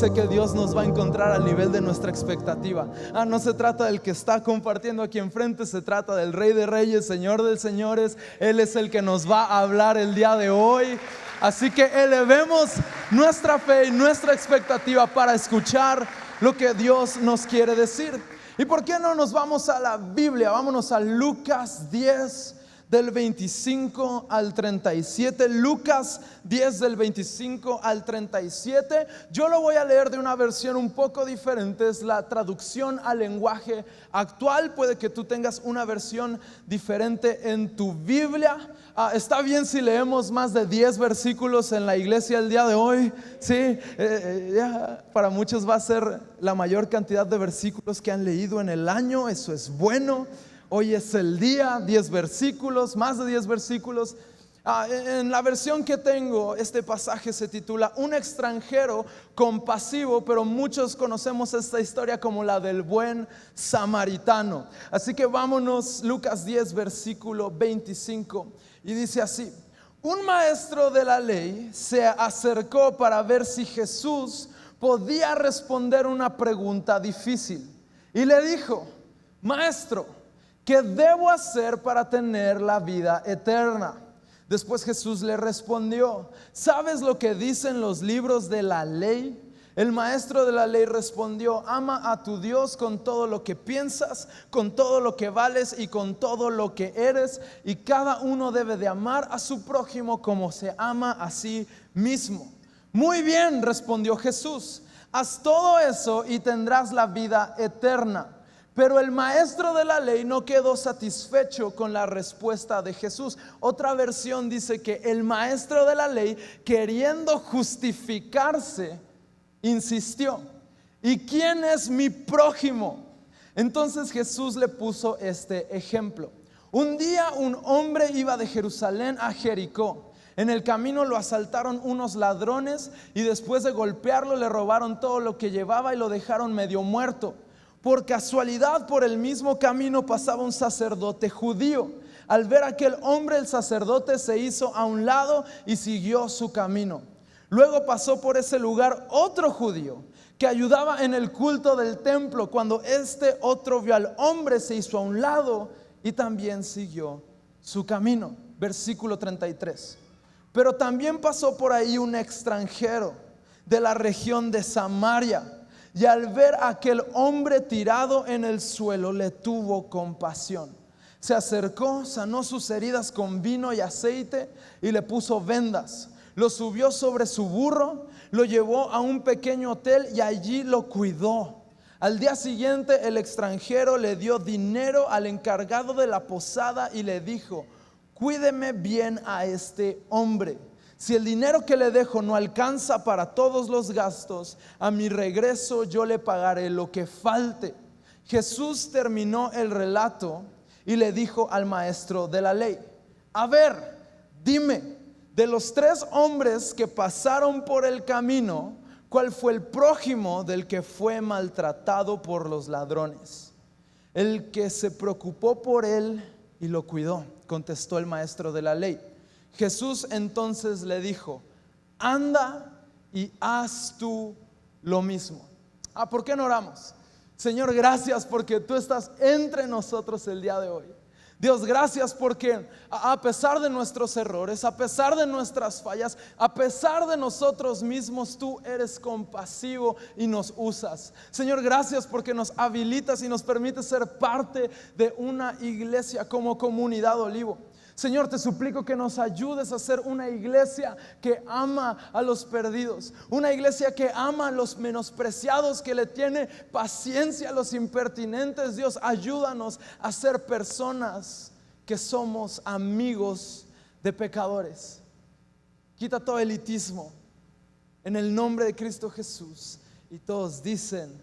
sé que Dios nos va a encontrar al nivel de nuestra expectativa. No se trata del que está compartiendo aquí enfrente, se trata del Rey de Reyes, Señor de Señores. Él es el que nos va a hablar el día de hoy. Así que elevemos nuestra fe y nuestra expectativa para escuchar lo que Dios nos quiere decir. ¿Y por qué no nos vamos a la Biblia? Vámonos a Lucas 10 del 25 al 37. Lucas 10 del 25 al 37. Yo lo voy a leer de una versión un poco diferente. Es la traducción al lenguaje actual. Puede que tú tengas una versión diferente en tu Biblia. Está bien si leemos más de 10 versículos en la iglesia el día de hoy. Sí, para muchos va a ser la mayor cantidad de versículos que han leído en el año. Eso es bueno. Hoy es el día, 10 versículos, más de 10 versículos. En la versión que tengo, este pasaje se titula Un extranjero compasivo, pero muchos conocemos esta historia como la del buen samaritano. Así que vámonos, Lucas 10, versículo 25, y dice así: un maestro de la ley se acercó para ver si Jesús podía responder una pregunta difícil, y le dijo: Maestro, ¿qué debo hacer para tener la vida eterna? Después Jesús le respondió: ¿sabes lo que dicen los libros de la ley? El maestro de la ley respondió: ama a tu Dios con todo lo que piensas, con todo lo que vales y con todo lo que eres, y cada uno debe de amar a su prójimo como se ama a sí mismo. Muy bien, respondió Jesús, haz todo eso y tendrás la vida eterna. Pero el maestro de la ley no quedó satisfecho con la respuesta de Jesús. Otra versión dice que el maestro de la ley, queriendo justificarse, insistió: ¿y quién es mi prójimo? Entonces Jesús le puso este ejemplo. Un día un hombre iba de Jerusalén a Jericó. En el camino lo asaltaron unos ladrones y después de golpearlo le robaron todo lo que llevaba y lo dejaron medio muerto. Por casualidad, por el mismo camino pasaba un sacerdote judío. Al ver a aquel hombre, el sacerdote se hizo a un lado y siguió su camino. Luego pasó por ese lugar otro judío que ayudaba en el culto del templo. Cuando este otro vio al hombre, se hizo a un lado y también siguió su camino. Versículo 33. Pero también pasó por ahí un extranjero de la región de Samaria, y al ver a aquel hombre tirado en el suelo, le tuvo compasión. Se acercó, sanó sus heridas con vino y aceite y le puso vendas. Lo subió sobre su burro, lo llevó a un pequeño hotel y allí lo cuidó. Al día siguiente el extranjero le dio dinero al encargado de la posada y le dijo: cuídeme bien a este hombre. Si el dinero que le dejo no alcanza para todos los gastos, a mi regreso yo le pagaré lo que falte. Jesús terminó el relato y le dijo al maestro de la ley: a ver, dime, de los 3 hombres que pasaron por el camino, ¿cuál fue el prójimo del que fue maltratado por los ladrones? El que se preocupó por él y lo cuidó, contestó el maestro de la ley. Jesús entonces le dijo: anda y haz tú lo mismo. ¿Por qué no oramos? Señor, gracias porque tú estás entre nosotros el día de hoy. Dios, gracias porque a pesar de nuestros errores, a pesar de nuestras fallas, a pesar de nosotros mismos, tú eres compasivo y nos usas. Señor, gracias porque nos habilitas y nos permites ser parte de una iglesia como Comunidad Olivo. Señor, te suplico que nos ayudes a ser una iglesia que ama a los perdidos, una iglesia que ama a los menospreciados, que le tiene paciencia a los impertinentes. Dios, ayúdanos a ser personas que somos amigos de pecadores. Quita todo elitismo en el nombre de Cristo Jesús. Y todos dicen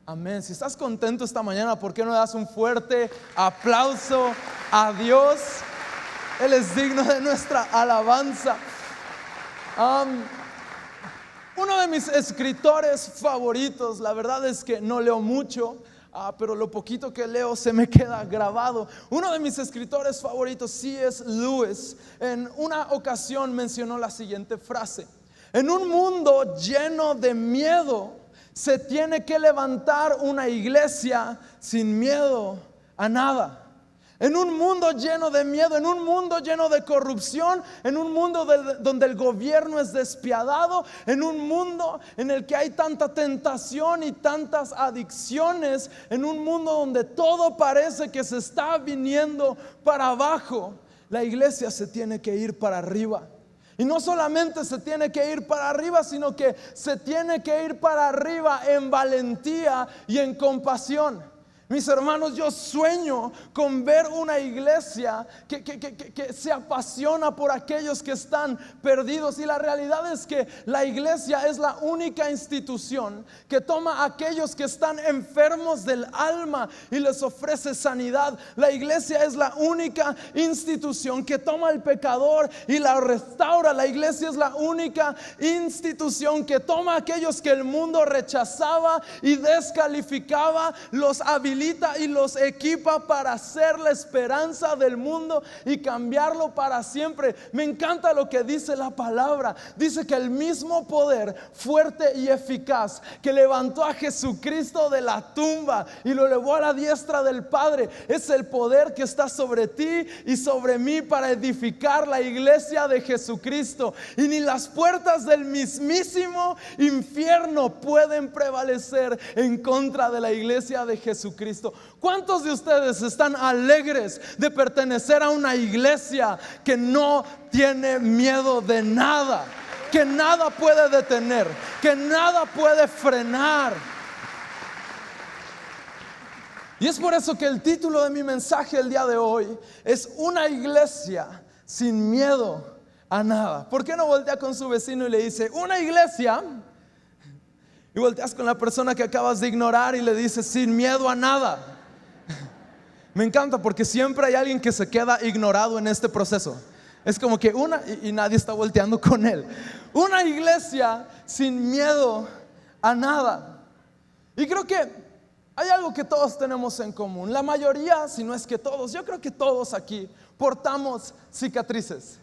amén. Si estás contento esta mañana, ¿por qué no das un fuerte aplauso a Dios? Él es digno de nuestra alabanza. Uno de mis escritores favoritos, la verdad es que no leo mucho, pero lo poquito que leo se me queda grabado. Uno de mis escritores favoritos, C.S. Lewis, en una ocasión mencionó la siguiente frase: en un mundo lleno de miedo, Se tiene que levantar una iglesia sin miedo a nada. En un mundo lleno de miedo, en un mundo lleno de corrupción, en un mundo donde el gobierno es despiadado, en un mundo en el que hay tanta tentación y tantas adicciones, en un mundo donde todo parece que se está viniendo para abajo, la iglesia se tiene que ir para arriba. Y no solamente se tiene que ir para arriba, sino que se tiene que ir para arriba en valentía y en compasión. Mis hermanos, yo sueño con ver una iglesia que se apasiona por aquellos que están perdidos. Y la realidad es que la iglesia es la única institución que toma a aquellos que están enfermos del alma y les ofrece sanidad. La iglesia es la única institución que toma al pecador y la restaura. La iglesia es la única institución que toma a aquellos que el mundo rechazaba y descalificaba, los habilita y los equipa para ser la esperanza del mundo y cambiarlo para siempre. Me encanta lo que dice la palabra. Dice que el mismo poder fuerte y eficaz que levantó a Jesucristo de la tumba y lo elevó a la diestra del Padre es el poder que está sobre ti y sobre mí para edificar la iglesia de Jesucristo. Y ni las puertas del mismísimo infierno pueden prevalecer en contra de la iglesia de Jesucristo. ¿Cuántos de ustedes están alegres de pertenecer a una iglesia que no tiene miedo de nada? Que nada puede detener, que nada puede frenar. Y es por eso que el título de mi mensaje el día de hoy es una iglesia sin miedo a nada. ¿Por qué no voltea con su vecino y le dice una iglesia? Y volteas con la persona que acabas de ignorar y le dices sin miedo a nada. Me encanta porque siempre hay alguien que se queda ignorado en este proceso. Es como que y nadie está volteando con él. Una iglesia sin miedo a nada. Y creo que hay algo que todos tenemos en común. La mayoría, si no es que todos, yo creo que todos aquí portamos cicatrices.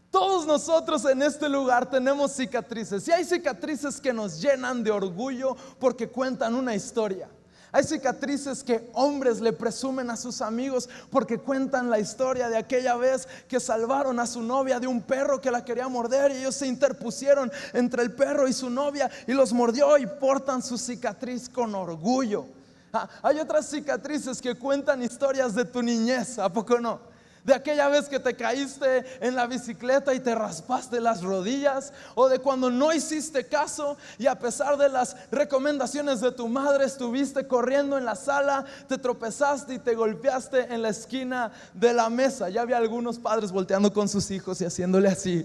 Todos nosotros en este lugar tenemos cicatrices. Y hay cicatrices que nos llenan de orgullo porque cuentan una historia. Hay cicatrices que hombres le presumen a sus amigos porque cuentan la historia de aquella vez que salvaron a su novia de un perro que la quería morder, y ellos se interpusieron entre el perro y su novia y los mordió, y portan su cicatriz con orgullo. Hay otras cicatrices que cuentan historias de tu niñez, ¿a poco no? De aquella vez que te caíste en la bicicleta y te raspaste las rodillas, o de cuando no hiciste caso y a pesar de las recomendaciones de tu madre estuviste corriendo en la sala, te tropezaste y te golpeaste en la esquina de la mesa. Ya había algunos padres volteando con sus hijos y haciéndole así.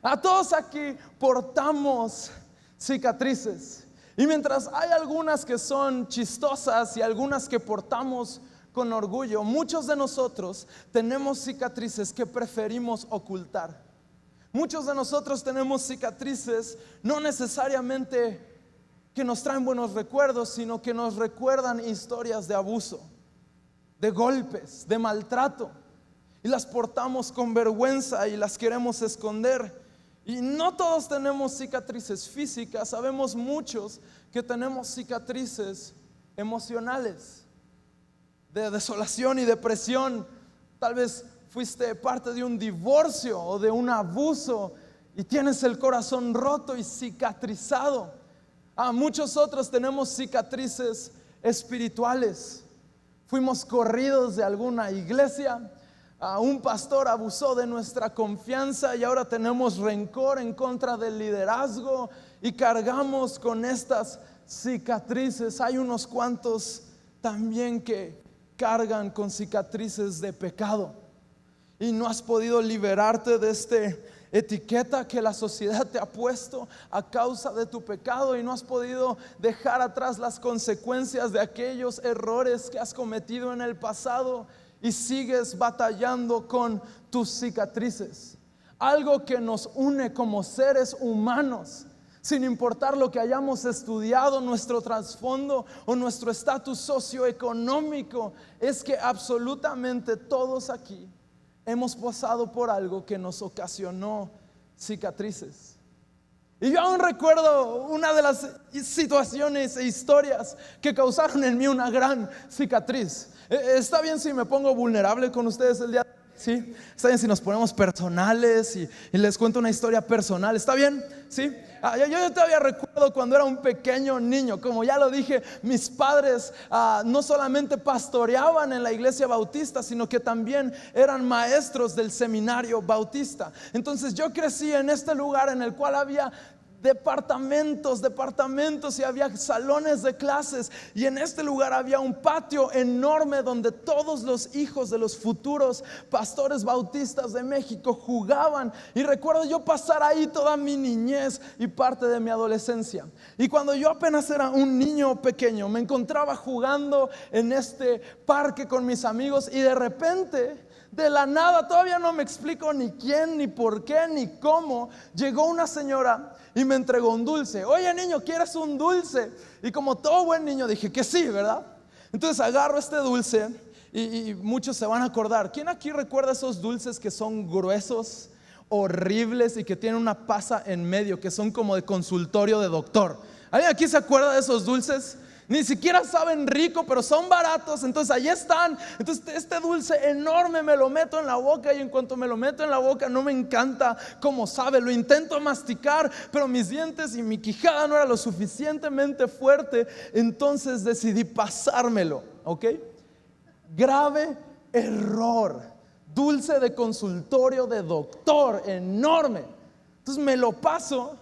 A todos aquí portamos cicatrices, y mientras hay algunas que son chistosas y algunas que portamos con orgullo, muchos de nosotros tenemos cicatrices que preferimos ocultar. Muchos de nosotros tenemos cicatrices no necesariamente que nos traen buenos recuerdos, sino que nos recuerdan historias de abuso, de golpes, de maltrato, y las portamos con vergüenza y las queremos esconder. Y no todos tenemos cicatrices físicas. Sabemos muchos que tenemos cicatrices emocionales, de desolación y depresión. Tal vez fuiste parte de un divorcio o de un abuso y tienes el corazón roto y cicatrizado. Muchos otros tenemos cicatrices espirituales. Fuimos corridos de alguna iglesia, un pastor abusó de nuestra confianza y ahora tenemos rencor en contra del liderazgo y cargamos con estas cicatrices. Hay unos cuantos también que cargan con cicatrices de pecado y no has podido liberarte de esta etiqueta que la sociedad te ha puesto a causa de tu pecado, y no has podido dejar atrás las consecuencias de aquellos errores que has cometido en el pasado y sigues batallando con tus cicatrices. Algo que nos une como seres humanos, sin importar lo que hayamos estudiado, nuestro trasfondo o nuestro estatus socioeconómico, es que absolutamente todos aquí hemos pasado por algo que nos ocasionó cicatrices. Y yo aún recuerdo una de las situaciones e historias que causaron en mí una gran cicatriz. ¿Está bien si me pongo vulnerable con ustedes el día de hoy? ¿Sí? ¿Está bien si nos ponemos personales y les cuento una historia personal? ¿Está bien? ¿Sí? Yo todavía recuerdo cuando era un pequeño niño. Como ya lo dije, mis padres no solamente pastoreaban en la iglesia bautista, sino que también eran maestros del seminario bautista. Entonces yo crecí en este lugar en el cual había departamentos y había salones de clases, y en este lugar había un patio enorme donde todos los hijos de los futuros pastores bautistas de México jugaban. Y recuerdo yo pasar ahí toda mi niñez y parte de mi adolescencia. Y cuando yo apenas era un niño pequeño, me encontraba jugando en este parque con mis amigos, y de repente, de la nada, todavía no me explico ni quién, ni por qué, ni cómo, llegó una señora y me entregó un dulce. Oye, niño, ¿quieres un dulce? Y como todo buen niño dije que sí, ¿verdad? Entonces agarro este dulce y muchos se van a acordar. ¿Quién aquí recuerda esos dulces que son gruesos, horribles y que tienen una pasa en medio, que son como de consultorio de doctor? ¿Alguien aquí se acuerda de esos dulces? Ni siquiera saben rico, pero son baratos. Entonces ahí están. Entonces este dulce enorme me lo meto en la boca, y en cuanto me lo meto en la boca no me encanta cómo sabe. Lo intento masticar, pero mis dientes y mi quijada no era lo suficientemente fuerte. Entonces decidí pasármelo, ¿ok? Grave error. Dulce de consultorio de doctor, enorme. Entonces me lo paso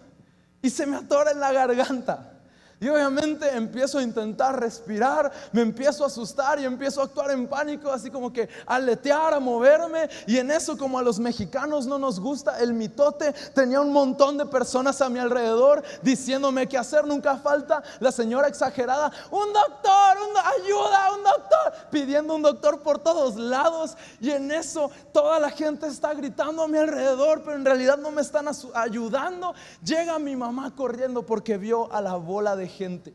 y se me atora en la garganta. Y obviamente empiezo a intentar respirar, me empiezo a asustar y empiezo a actuar en pánico, así como que a aletear, a moverme. Y en eso, como a los mexicanos no nos gusta el mitote, tenía un montón de personas a mi alrededor diciéndome qué hacer. Nunca falta la señora exagerada: un doctor, ayuda, un doctor, pidiendo un doctor por todos lados. Y en eso toda la gente está gritando a mi alrededor, pero en realidad no me están ayudando. Llega mi mamá corriendo porque vio a la bola de gente.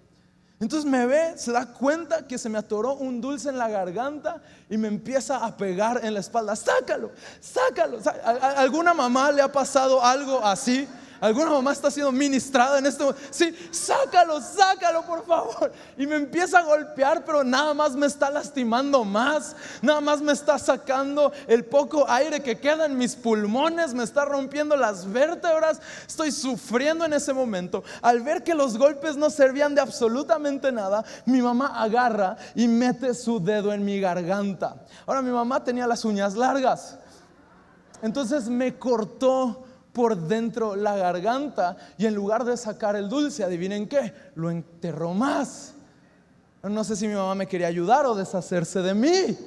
Entonces me ve, se da cuenta que se me atoró un dulce en la garganta y me empieza a pegar en la espalda. Sácalo, sácalo. ¿A alguna mamá le ha pasado algo así? ¿Alguna mamá está siendo ministrada en este momento? Sí, sácalo, sácalo, por favor. Y me empieza a golpear, pero nada más me está lastimando más. Nada más me está sacando el poco aire que queda en mis pulmones. Me está rompiendo las vértebras. Estoy sufriendo en ese momento. Al ver que los golpes no servían de absolutamente nada, mi mamá agarra y mete su dedo en mi garganta. Ahora, mi mamá tenía las uñas largas, entonces me cortó por dentro la garganta, y en lugar de sacar el dulce, adivinen qué, lo enterró más. No sé si mi mamá me quería ayudar o deshacerse de mí,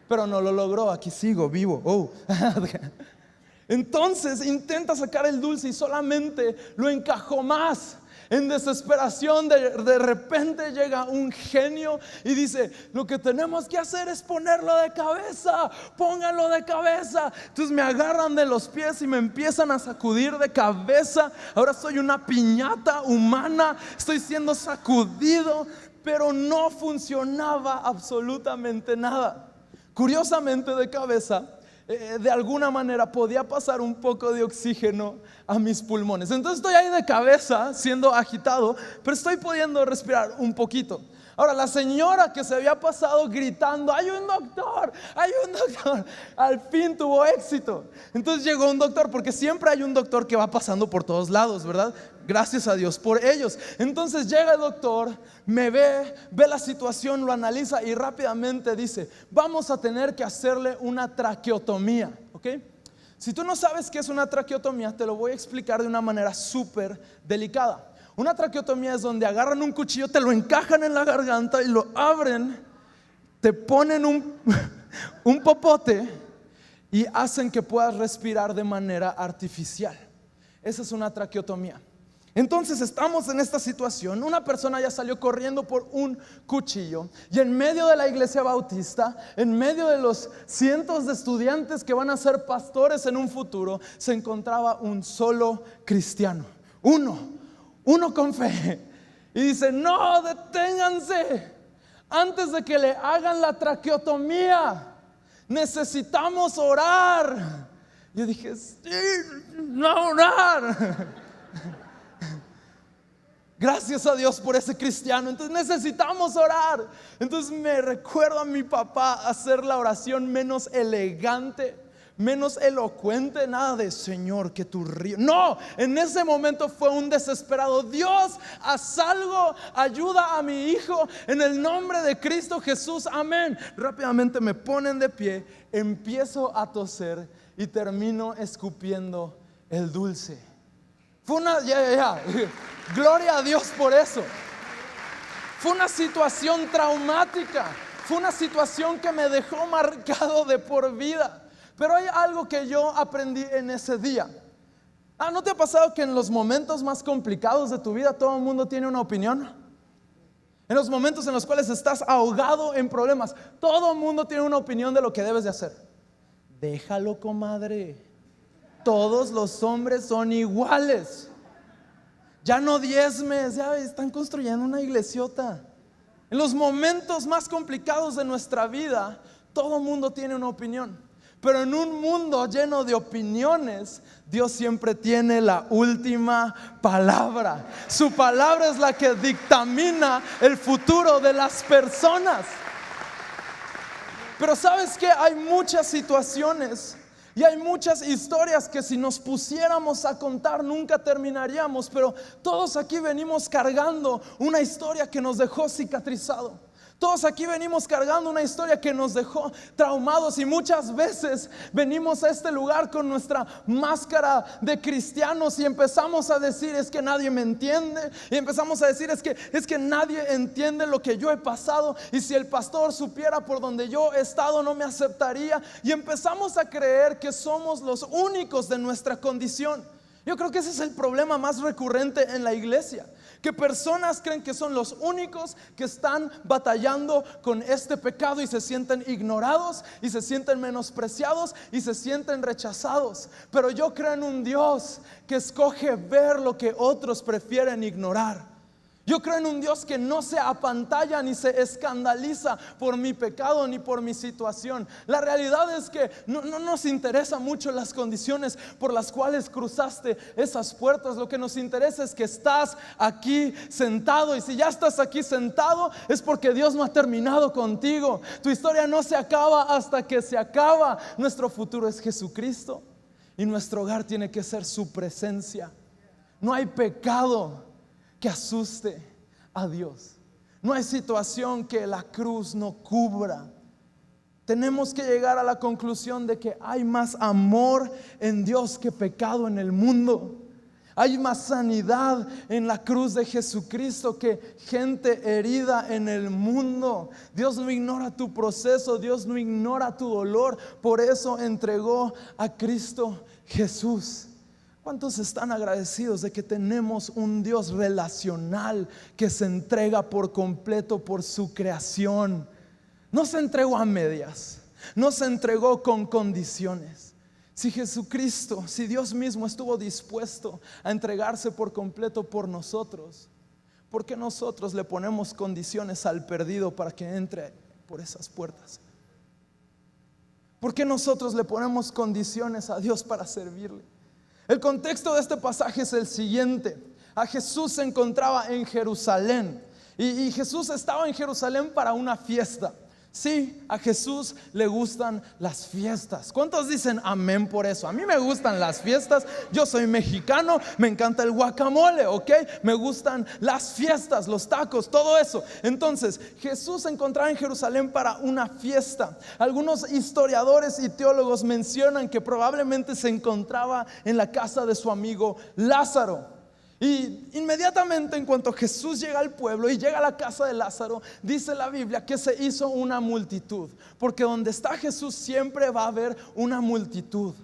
pero no lo logró. Aquí sigo vivo. Entonces intenta sacar el dulce y solamente lo encajó más. En desesperación, de repente llega un genio y dice: lo que tenemos que hacer es ponerlo de cabeza, pónganlo de cabeza. Entonces me agarran de los pies y me empiezan a sacudir de cabeza. Ahora soy una piñata humana, estoy siendo sacudido, pero no funcionaba absolutamente nada. Curiosamente, de cabeza, de alguna manera podía pasar un poco de oxígeno a mis pulmones. Entonces estoy ahí de cabeza siendo agitado, pero estoy pudiendo respirar un poquito. Ahora, la señora que se había pasado gritando: hay un doctor, al fin tuvo éxito. Entonces llegó un doctor, porque siempre hay un doctor que va pasando por todos lados, ¿verdad? Gracias a Dios por ellos. Entonces llega el doctor, me ve la situación, lo analiza y rápidamente dice: vamos a tener que hacerle una traqueotomía, ¿ok? Si tú no sabes qué es una traqueotomía, te lo voy a explicar de una manera súper delicada. Una traqueotomía es donde agarran un cuchillo, te lo encajan en la garganta y lo abren, te ponen un popote y hacen que puedas respirar de manera artificial. Esa es una traqueotomía. Entonces estamos en esta situación. Una persona ya salió corriendo por un cuchillo, y en medio de la iglesia bautista, en medio de los cientos de estudiantes que van a ser pastores en un futuro, se encontraba un solo cristiano, uno con fe. Y dice: no, deténganse, antes de que le hagan la traqueotomía necesitamos orar. Yo dije: sí, no orar. gracias a Dios por ese cristiano. Entonces necesitamos orar. Entonces me recuerdo a mi papá hacer la oración menos elegante, menos elocuente, nada de Señor que tu río. No, en ese momento fue un desesperado: Dios, haz algo, ayuda a mi hijo en el nombre de Cristo Jesús, amén. Rápidamente me ponen de pie, empiezo a toser y termino escupiendo el dulce. Fue una, gloria a Dios por eso. Fue una situación traumática, fue una situación que me dejó marcado de por vida. Pero hay algo que yo aprendí en ese día. ¿No te ha pasado que en los momentos más complicados de tu vida todo el mundo tiene una opinión? En los momentos en los cuales estás ahogado en problemas, todo el mundo tiene una opinión de lo que debes de hacer. Déjalo, comadre. Todos los hombres son iguales. Ya no diezmes, ya están construyendo una iglesiota. En los momentos más complicados de nuestra vida, todo el mundo tiene una opinión. Pero en un mundo lleno de opiniones, Dios siempre tiene la última palabra. Su palabra es la que dictamina el futuro de las personas. Pero ¿sabes qué? Hay muchas situaciones y hay muchas historias que si nos pusiéramos a contar nunca terminaríamos. Pero todos aquí venimos cargando una historia que nos dejó cicatrizado. Todos aquí venimos cargando una historia que nos dejó traumados, y muchas veces venimos a este lugar con nuestra máscara de cristianos y empezamos a decir: es que nadie me entiende, y empezamos a decir: es que nadie entiende lo que yo he pasado, y si el pastor supiera por donde yo he estado no me aceptaría, y empezamos a creer que somos los únicos de nuestra condición. Yo creo que ese es el problema más recurrente en la iglesia, que personas creen que son los únicos que están batallando con este pecado y se sienten ignorados y se sienten menospreciados y se sienten rechazados. Pero yo creo en un Dios que escoge ver lo que otros prefieren ignorar. Yo creo en un Dios que no se apantalla ni se escandaliza por mi pecado ni por mi situación. La realidad es que no nos interesa mucho las condiciones por las cuales cruzaste esas puertas. Lo que nos interesa es que estás aquí sentado, y si ya estás aquí sentado es porque Dios no ha terminado contigo. Tu historia no se acaba hasta que se acaba. Nuestro futuro es Jesucristo y nuestro hogar tiene que ser su presencia. No hay pecado que asuste a Dios. No hay situación que la cruz no cubra. Tenemos que llegar a la conclusión de que hay más amor en Dios que pecado en el mundo. Hay más sanidad en la cruz de Jesucristo que gente herida en el mundo. Dios no ignora tu proceso, Dios no ignora tu dolor. Por eso entregó a Cristo Jesús. ¿Cuántos están agradecidos de que tenemos un Dios relacional que se entrega por completo por su creación? No se entregó a medias, no se entregó con condiciones. Si Jesucristo, si Dios mismo estuvo dispuesto a entregarse por completo por nosotros, ¿por qué nosotros le ponemos condiciones al perdido para que entre por esas puertas? ¿Por qué nosotros le ponemos condiciones a Dios para servirle? El contexto de este pasaje es el siguiente. A Jesús se encontraba en Jerusalén y Jesús estaba en Jerusalén para una fiesta. Sí, a Jesús le gustan las fiestas. ¿Cuántos dicen amén por eso? A mí me gustan las fiestas. Yo soy mexicano, me encanta el guacamole, ¿ok? Me gustan las fiestas, los tacos, todo eso. Entonces, Jesús se encontraba en Jerusalén para una fiesta. Algunos historiadores y teólogos mencionan que probablemente se encontraba en la casa de su amigo Lázaro. Y inmediatamente en cuanto Jesús llega al pueblo y llega a la casa de Lázaro, dice la Biblia que se hizo una multitud. Porque donde está Jesús siempre va a haber una multitud.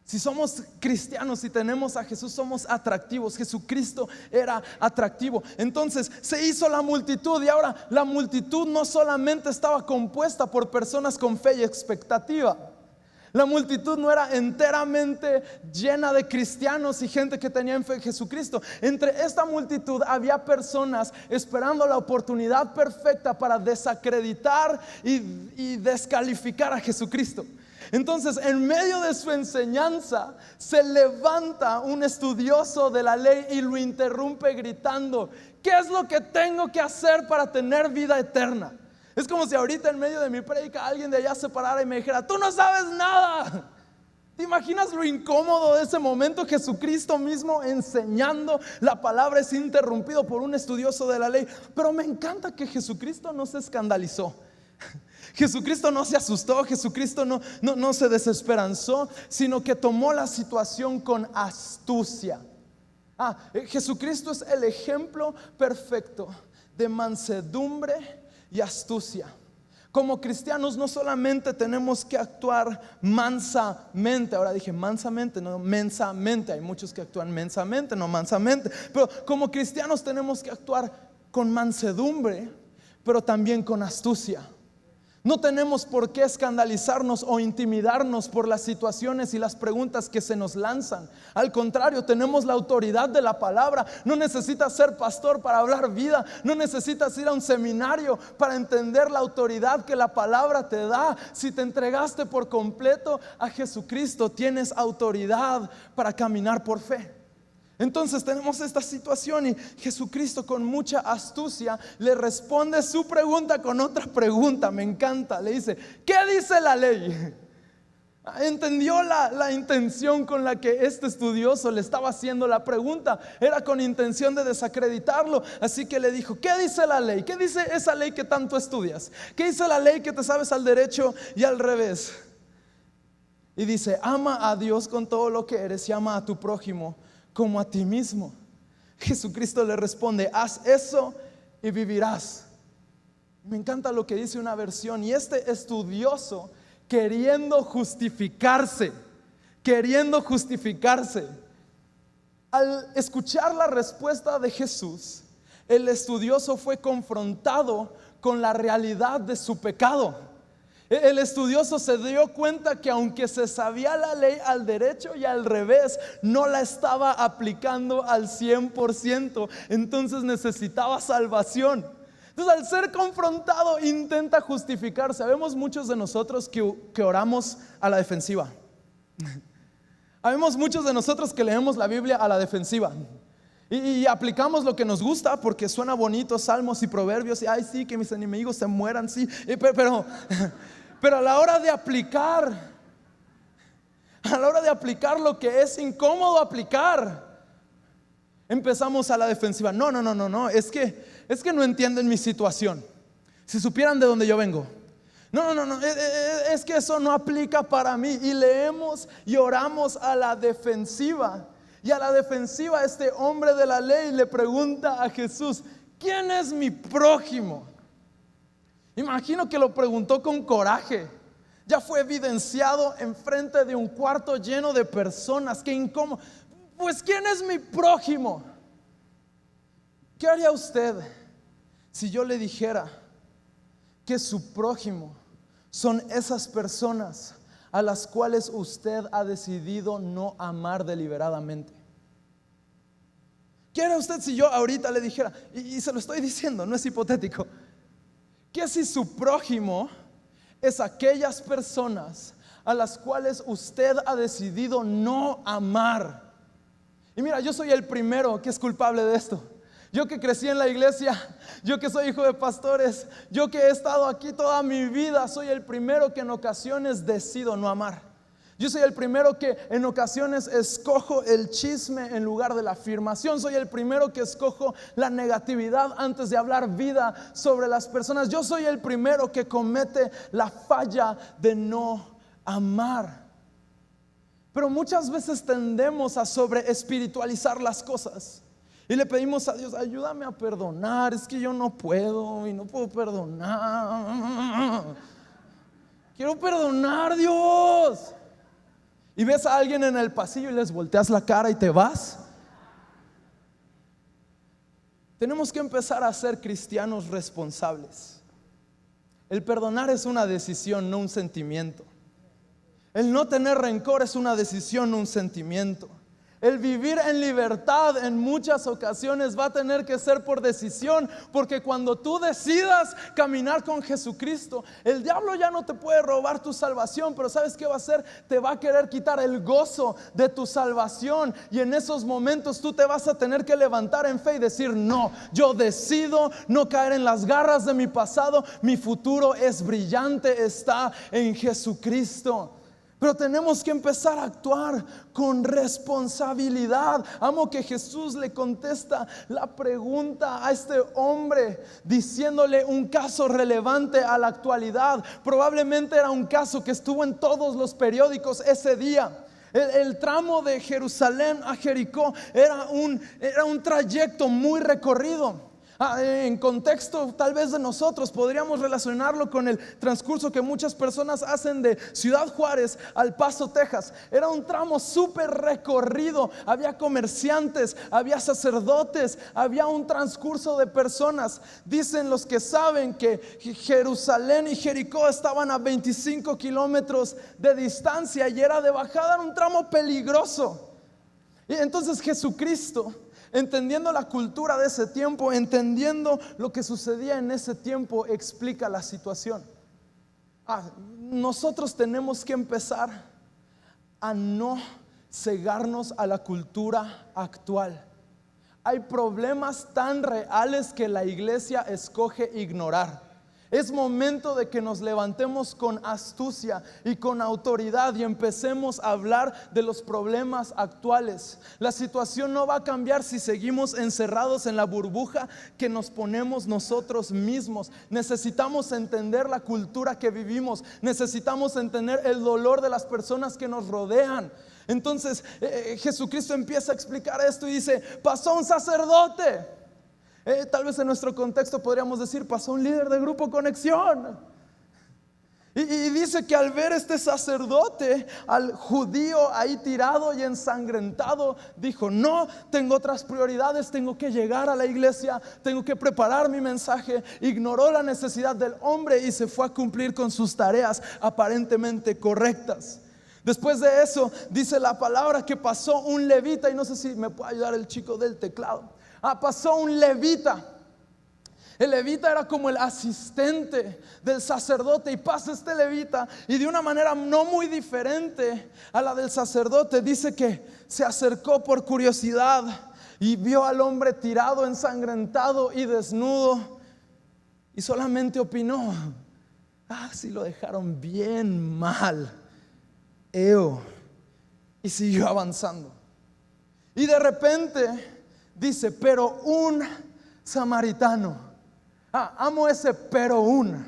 Si somos cristianos y tenemos a Jesús, somos atractivos. Jesucristo era atractivo. Entonces se hizo la multitud, y ahora la multitud no solamente estaba compuesta por personas con fe y expectativa. La multitud no era enteramente llena de cristianos y gente que tenía fe en Jesucristo. Entre esta multitud había personas esperando la oportunidad perfecta para desacreditar y descalificar a Jesucristo. Entonces, en medio de su enseñanza, se levanta un estudioso de la ley y lo interrumpe gritando: ¿qué es lo que tengo que hacer para tener vida eterna? Es como si ahorita en medio de mi prédica alguien de allá se parara y me dijera: tú no sabes nada. ¿Te imaginas lo incómodo de ese momento? Jesucristo mismo enseñando la palabra es interrumpido por un estudioso de la ley. Pero me encanta que Jesucristo no se escandalizó. Jesucristo no se asustó, Jesucristo no se desesperanzó, sino que tomó la situación con astucia. Jesucristo es el ejemplo perfecto de mansedumbre y astucia. Como cristianos no solamente tenemos que actuar mansamente, ahora dije mansamente, no mensamente, hay muchos que actúan mensamente, no mansamente, pero como cristianos tenemos que actuar con mansedumbre, pero también con astucia. No tenemos por qué escandalizarnos o intimidarnos por las situaciones y las preguntas que se nos lanzan. Al contrario, tenemos la autoridad de la palabra. No necesitas ser pastor para hablar vida. No necesitas ir a un seminario para entender la autoridad que la palabra te da. Si te entregaste por completo a Jesucristo, tienes autoridad para caminar por fe. Entonces tenemos esta situación y Jesucristo con mucha astucia le responde su pregunta con otra pregunta. Me encanta, le dice: ¿qué dice la ley? Entendió la intención con la que este estudioso le estaba haciendo la pregunta. Era con intención de desacreditarlo. Así que le dijo: ¿qué dice la ley? ¿Qué dice esa ley que tanto estudias? ¿Qué dice la ley que te sabes al derecho y al revés? Y dice: ama a Dios con todo lo que eres y ama a tu prójimo como a ti mismo. Jesucristo le responde: haz eso y vivirás. Me encanta lo que dice una versión. Y este estudioso, queriendo justificarse, al escuchar la respuesta de Jesús, el estudioso fue confrontado con la realidad de su pecado. El estudioso se dio cuenta que aunque se sabía la ley al derecho y al revés, no la estaba aplicando al 100%. Entonces necesitaba salvación. Entonces, al ser confrontado, intenta justificarse. Sabemos muchos de nosotros que oramos a la defensiva. Habemos muchos de nosotros que leemos la Biblia a la defensiva. Y aplicamos lo que nos gusta porque suena bonito, salmos y proverbios. Y ay, sí, que mis enemigos se mueran, sí. Pero a la hora de aplicar lo que es incómodo aplicar, empezamos a la defensiva. No, es que no entienden mi situación. Si supieran de dónde yo vengo. No, es que eso no aplica para mí. Y leemos y oramos a la defensiva. Y a la defensiva este hombre de la ley le pregunta a Jesús: ¿quién es mi prójimo? Imagino que lo preguntó con coraje. Ya fue evidenciado enfrente de un cuarto lleno de personas. Qué incómodo. Pues ¿quién es mi prójimo? ¿Qué haría usted si yo le dijera que su prójimo son esas personas a las cuales usted ha decidido no amar deliberadamente? ¿Qué haría usted si yo ahorita le dijera, y se lo estoy diciendo, no es hipotético, que si su prójimo es aquellas personas a las cuales usted ha decidido no amar? Y mira, yo soy el primero que es culpable de esto. Yo que crecí en la iglesia, yo que soy hijo de pastores, yo que he estado aquí toda mi vida, soy el primero que en ocasiones decido no amar. Yo soy el primero que en ocasiones escojo el chisme en lugar de la afirmación. Soy el primero que escojo la negatividad antes de hablar vida sobre las personas. Yo soy el primero que comete la falla de no amar. Pero muchas veces tendemos a sobre espiritualizar las cosas. Y le pedimos a Dios: ayúdame a perdonar. Es que yo no puedo y no puedo perdonar. Quiero perdonar, Dios. Y ves a alguien en el pasillo y les volteas la cara y te vas. Tenemos que empezar a ser cristianos responsables. El perdonar es una decisión, no un sentimiento. El no tener rencor es una decisión, no un sentimiento. El vivir en libertad en muchas ocasiones va a tener que ser por decisión, porque cuando tú decidas caminar con Jesucristo, el diablo ya no te puede robar tu salvación, pero ¿sabes qué va a hacer? Te va a querer quitar el gozo de tu salvación, y en esos momentos tú te vas a tener que levantar en fe y decir: no, yo decido no caer en las garras de mi pasado, mi futuro es brillante, está en Jesucristo. Pero tenemos que empezar a actuar con responsabilidad. Amo que Jesús le contesta la pregunta a este hombre, diciéndole un caso relevante a la actualidad. Probablemente era un caso que estuvo en todos los periódicos ese día. El tramo de Jerusalén a Jericó era un trayecto muy recorrido. En contexto tal vez de nosotros podríamos relacionarlo con el transcurso que muchas personas hacen de Ciudad Juárez al Paso, Texas. Era un tramo súper recorrido, había comerciantes, había sacerdotes, había un transcurso de personas. Dicen los que saben que Jerusalén y Jericó estaban a 25 kilómetros de distancia y era de bajada, era un tramo peligroso. Y entonces Jesucristo, entendiendo la cultura de ese tiempo, entendiendo lo que sucedía en ese tiempo, explica la situación. Nosotros tenemos que empezar a no cegarnos a la cultura actual. Hay problemas tan reales que la iglesia escoge ignorar. Es momento de que nos levantemos con astucia y con autoridad y empecemos a hablar de los problemas actuales. La situación no va a cambiar si seguimos encerrados en la burbuja que nos ponemos nosotros mismos. Necesitamos entender la cultura que vivimos. Necesitamos entender el dolor de las personas que nos rodean. Entonces Jesucristo empieza a explicar esto y dice: pasó un sacerdote. Tal vez en nuestro contexto podríamos decir: pasó un líder de grupo Conexión. Y dice que al ver este sacerdote, al judío ahí tirado y ensangrentado, dijo: no, tengo otras prioridades, tengo que llegar a la iglesia, tengo que preparar mi mensaje. Ignoró la necesidad del hombre y se fue a cumplir con sus tareas aparentemente correctas. Después de eso dice la palabra que pasó un levita, y no sé si me puede ayudar el chico del teclado. Pasó un levita. El levita era como el asistente del sacerdote, y pasa este levita, y de una manera no muy diferente a la del sacerdote, dice que se acercó por curiosidad y vio al hombre tirado, ensangrentado y desnudo, y solamente opinó: si lo dejaron bien mal, y siguió avanzando. Y de repente dice: pero un samaritano. Amo ese pero un.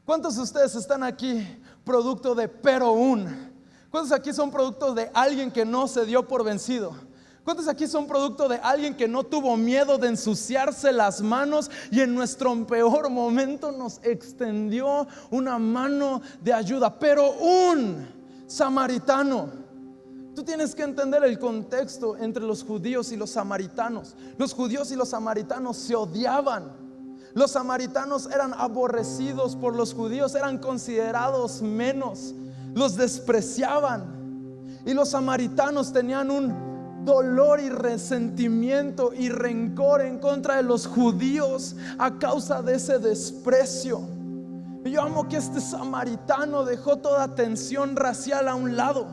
¿Cuántos de ustedes están aquí producto de pero un? ¿Cuántos aquí son productos de alguien que no se dio por vencido? ¿Cuántos aquí son producto de alguien que no tuvo miedo de ensuciarse las manos y en nuestro peor momento nos extendió una mano de ayuda? Pero un samaritano. Tú tienes que entender el contexto entre los judíos y los samaritanos. Los judíos y los samaritanos se odiaban. Los samaritanos eran aborrecidos por los judíos, eran considerados menos, los despreciaban. Y los samaritanos tenían un dolor y resentimiento y rencor en contra de los judíos a causa de ese desprecio. Y yo amo que este samaritano dejó toda tensión racial a un lado.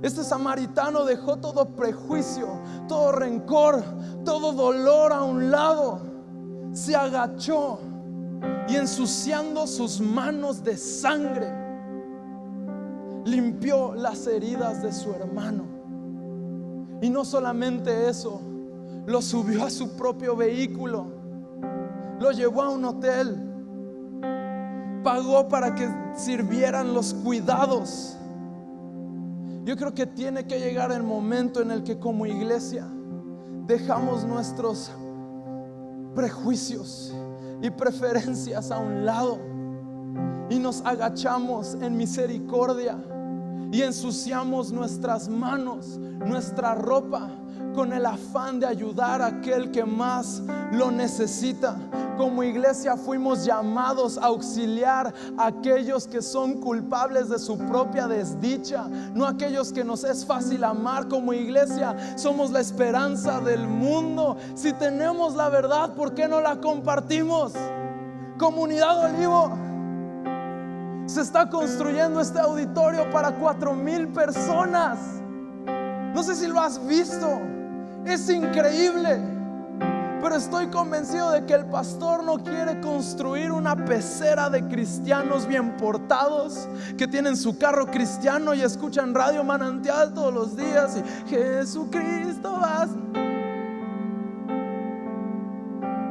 Este samaritano dejó todo prejuicio, todo rencor, todo dolor a un lado. Se agachó y, ensuciando sus manos de sangre, limpió las heridas de su hermano. Y no solamente eso, lo subió a su propio vehículo, lo llevó a un hotel, pagó para que sirvieran los cuidados. Yo creo que tiene que llegar el momento en el que como iglesia dejamos nuestros prejuicios y preferencias a un lado y nos agachamos en misericordia y ensuciamos nuestras manos, nuestra ropa, con el afán de ayudar a aquel que más lo necesita, como iglesia fuimos llamados a auxiliar a aquellos que son culpables de su propia desdicha, no aquellos que nos es fácil amar. Como iglesia somos la esperanza del mundo. Si tenemos la verdad, ¿por qué no la compartimos? Comunidad Olivo, se está construyendo este auditorio para 4,000 personas. No sé si lo has visto, es increíble. Pero estoy convencido de que el pastor no quiere construir una pecera de cristianos bien portados, que tienen su carro cristiano y escuchan Radio Manantial todos los días y Jesucristo vas.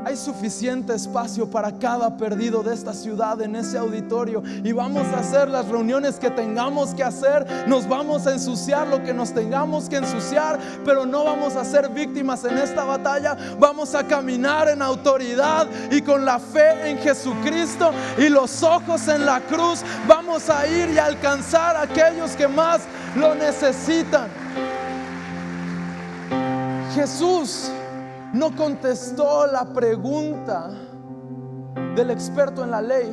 Hay suficiente espacio para cada perdido de esta ciudad en ese auditorio, y vamos a hacer las reuniones que tengamos que hacer. Nos vamos a ensuciar lo que nos tengamos que ensuciar, pero no vamos a ser víctimas en esta batalla. Vamos a caminar en autoridad y con la fe en Jesucristo y los ojos en la cruz. Vamos a ir y alcanzar a aquellos que más lo necesitan. Jesús no contestó la pregunta del experto en la ley,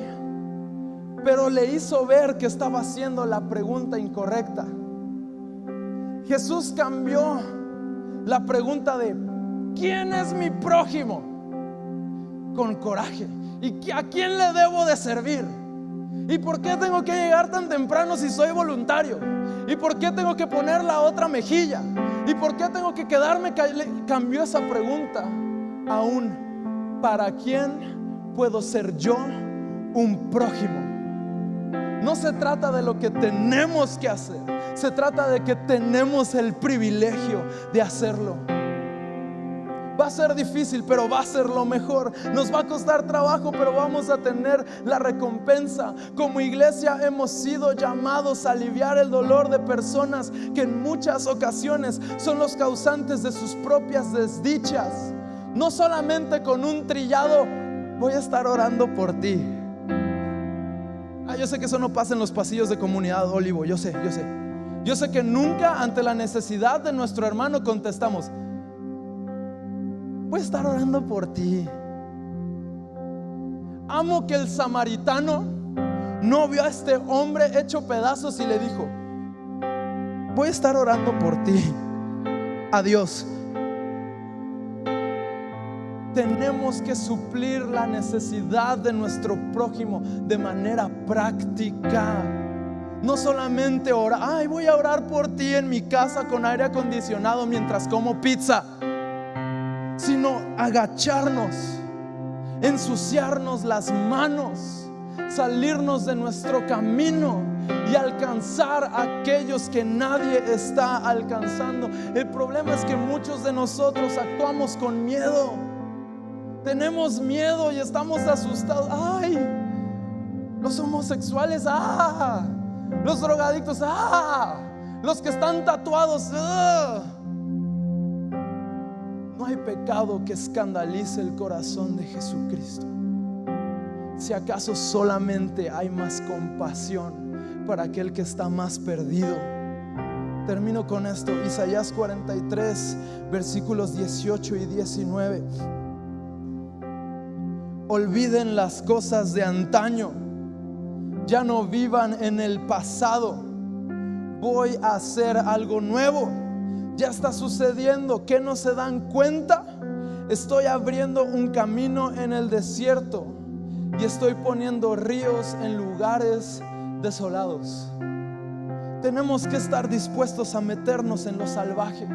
pero le hizo ver que estaba haciendo la pregunta incorrecta. Jesús cambió la pregunta de ¿quién es mi prójimo? Con coraje. ¿Y a quién le debo de servir? ¿Y por qué tengo que llegar tan temprano si soy voluntario? ¿Y por qué tengo que poner la otra mejilla? ¿Y por qué tengo que quedarme? Cambió esa pregunta a un ¿para quién puedo ser yo un prójimo? No se trata de lo que tenemos que hacer, se trata de que tenemos el privilegio de hacerlo. Va a ser difícil, pero va a ser lo mejor. Nos va a costar trabajo, pero vamos a tener la recompensa. Como iglesia hemos sido llamados a aliviar el dolor de personas que en muchas ocasiones son los causantes de sus propias desdichas. No solamente con un trillado voy a estar orando por ti. Yo sé que eso no pasa en los pasillos de Comunidad Olivo. Yo sé que nunca ante la necesidad de nuestro hermano contestamos voy a estar orando por ti. Amo que el samaritano no vio a este hombre hecho pedazos y le dijo voy a estar orando por ti. Adiós. Tenemos que suplir la necesidad de nuestro prójimo de manera práctica. No solamente orar, ay, voy a orar por ti en mi casa con aire acondicionado mientras como pizza, sino agacharnos, ensuciarnos las manos, salirnos de nuestro camino y alcanzar a aquellos que nadie está alcanzando. El problema es que muchos de nosotros actuamos con miedo. Tenemos miedo y estamos asustados. Ay, los homosexuales, los drogadictos, los que están tatuados. No hay pecado que escandalice el corazón de Jesucristo. Si acaso solamente hay más compasión para aquel que está más perdido. Termino con esto. Isaías 43 versículos 18 y 19. Olviden las cosas de antaño, ya no vivan en el pasado. Voy a hacer algo nuevo. Ya está sucediendo. ¿Qué no se dan cuenta? Estoy abriendo un camino en el desierto y estoy poniendo ríos en lugares desolados. Tenemos que estar dispuestos a meternos en lo salvaje.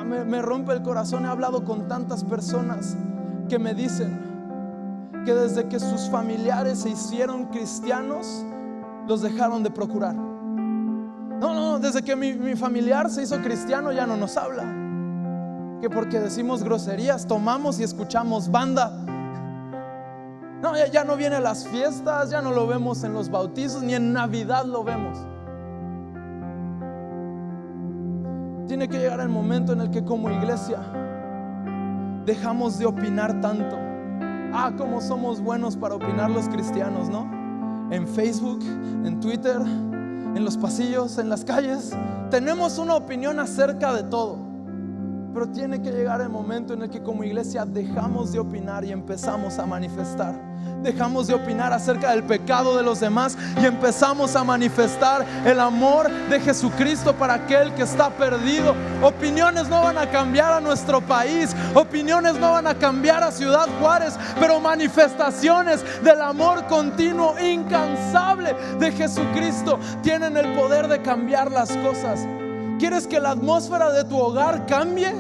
Me rompe el corazón. He hablado con tantas personas que me dicen que desde que sus familiares se hicieron cristianos los dejaron de procurar. No, desde que mi familiar se hizo cristiano ya no nos habla. Que porque decimos groserías, tomamos y escuchamos banda. No, ya no viene a las fiestas, ya no lo vemos en los bautizos, ni en Navidad lo vemos. Tiene que llegar el momento en el que como iglesia dejamos de opinar tanto. Cómo somos buenos para opinar los cristianos, ¿no? En Facebook, en Twitter, en los pasillos, en las calles. Tenemos una opinión acerca de todo. Pero tiene que llegar el momento en el que como iglesia dejamos de opinar y empezamos a manifestar. Dejamos de opinar acerca del pecado de los demás y empezamos a manifestar el amor de Jesucristo para aquel que está perdido. Opiniones no van a cambiar a nuestro país, opiniones no van a cambiar a Ciudad Juárez, pero manifestaciones del amor continuo, incansable de Jesucristo tienen el poder de cambiar las cosas. ¿Quieres que la atmósfera de tu hogar cambie?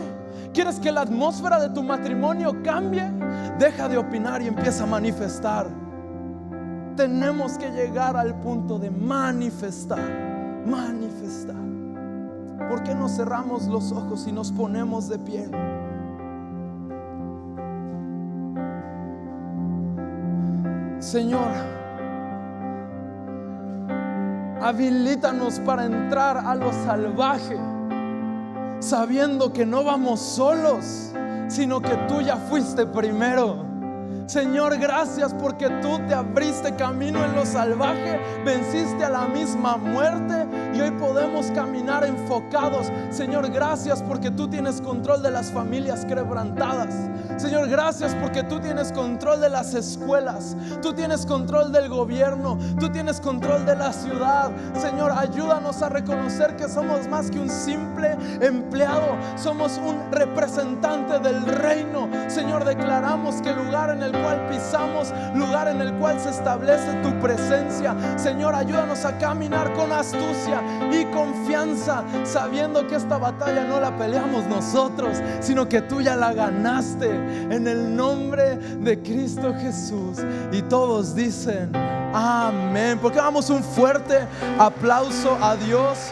¿Quieres que la atmósfera de tu matrimonio cambie? Deja de opinar y empieza a manifestar. Tenemos que llegar al punto de manifestar. Manifestar. ¿Por qué no cerramos los ojos y nos ponemos de pie? Señor, habilítanos para entrar a lo salvaje, sabiendo que no vamos solos, sino que tú ya fuiste primero. Señor, gracias porque tú te abriste camino en lo salvaje, venciste a la misma muerte y hoy podemos caminar enfocados. Señor, gracias porque tú tienes control de las familias quebrantadas. Señor, gracias porque tú tienes control de las escuelas, tú tienes control del gobierno, tú tienes control de la ciudad. Señor, ayúdanos a reconocer que somos más que un simple empleado, somos un representante del reino. Señor, declaramos que el lugar en el cual pisamos, lugar en el cual se establece tu presencia. Señor, ayúdanos a caminar con astucia y confianza, sabiendo que esta batalla no la peleamos nosotros, sino que tú ya la ganaste, en el nombre de Cristo Jesús. Y todos dicen amén. Porque damos un fuerte aplauso a Dios.